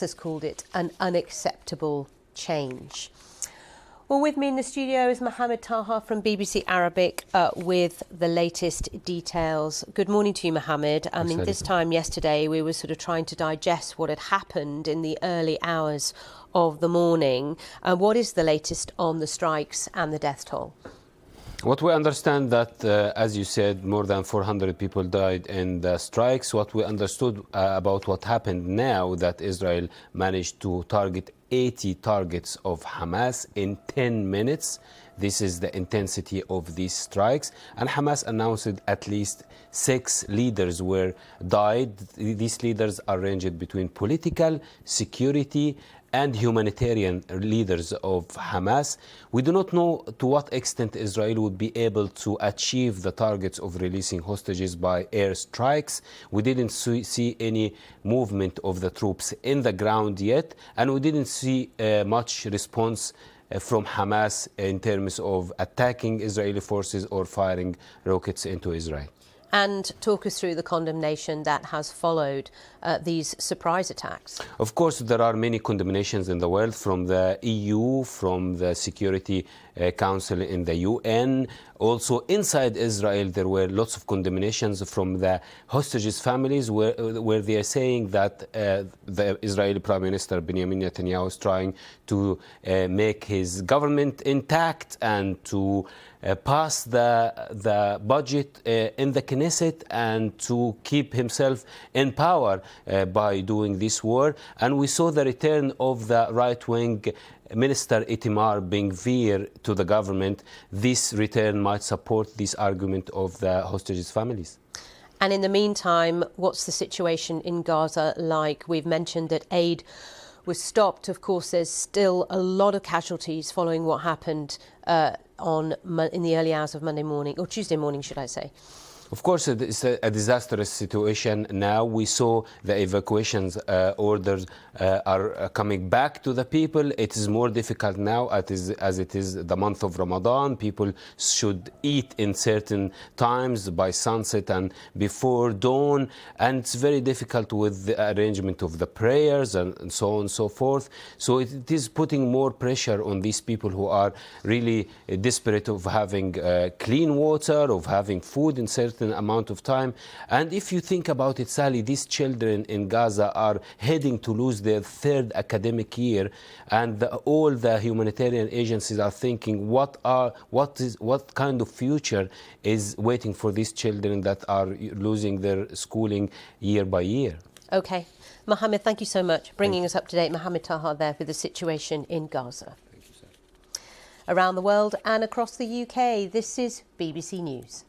has called it an unacceptable change. Well, with me in the studio is Mohamed Taha from BBC Arabic with the latest details. Good morning to you, Mohamed. I mean, this time yesterday we were sort of trying to digest what had happened in the early hours of the morning. What is the latest on the strikes and the death toll? What we understand that, as you said, more than 400 people died in the strikes. What we understood about what happened now, that Israel managed to target 80 targets of Hamas in 10 minutes. This is the intensity of these strikes. And Hamas announced at least 6 leaders were died. These leaders are ranged between political, security, and humanitarian leaders of Hamas. We do not know to what extent Israel would be able to achieve the targets of releasing hostages by air strikes. We didn't see any movement of the troops in the ground yet, and we didn't see much response from Hamas in terms of attacking Israeli forces or firing rockets into Israel. And talk us through the condemnation that has followed these surprise attacks. Of course, there are many condemnations in the world, from the EU, from the Security Council in the UN. Also, inside Israel, there were lots of condemnations from the hostages' families, where they are saying that the Israeli Prime Minister Benjamin Netanyahu is trying to make his government intact and to pass the budget in the Knesset and to keep himself in power by doing this war. And we saw the return of the right-wing Minister Itamar Ben-Gvir to the government. This return might support this argument of the hostages' families. And in the meantime, what's the situation in Gaza like? We've mentioned that aid was stopped. Of course, there's still a lot of casualties following what happened in the early hours of Monday morning, or Tuesday morning, should I say. Of course, it's a disastrous situation now. We saw the evacuations orders are coming back to the people. It is more difficult now as it is the month of Ramadan. People should eat in certain times by sunset and before dawn. And it's very difficult with the arrangement of the prayers and so on and so forth. So it is putting more pressure on these people who are really desperate of having clean water, of having food in certain amount of time. And if you think about it, Sally, these children in Gaza are heading to lose their 3rd academic year, and all the humanitarian agencies are thinking what kind of future is waiting for these children that are losing their schooling year by year. Okay. Mohamed, thank you so much. Bringing us up to date. Mohamed Taha there with the situation in Gaza. Thank you, sir. Around the world and across the UK, this is BBC News.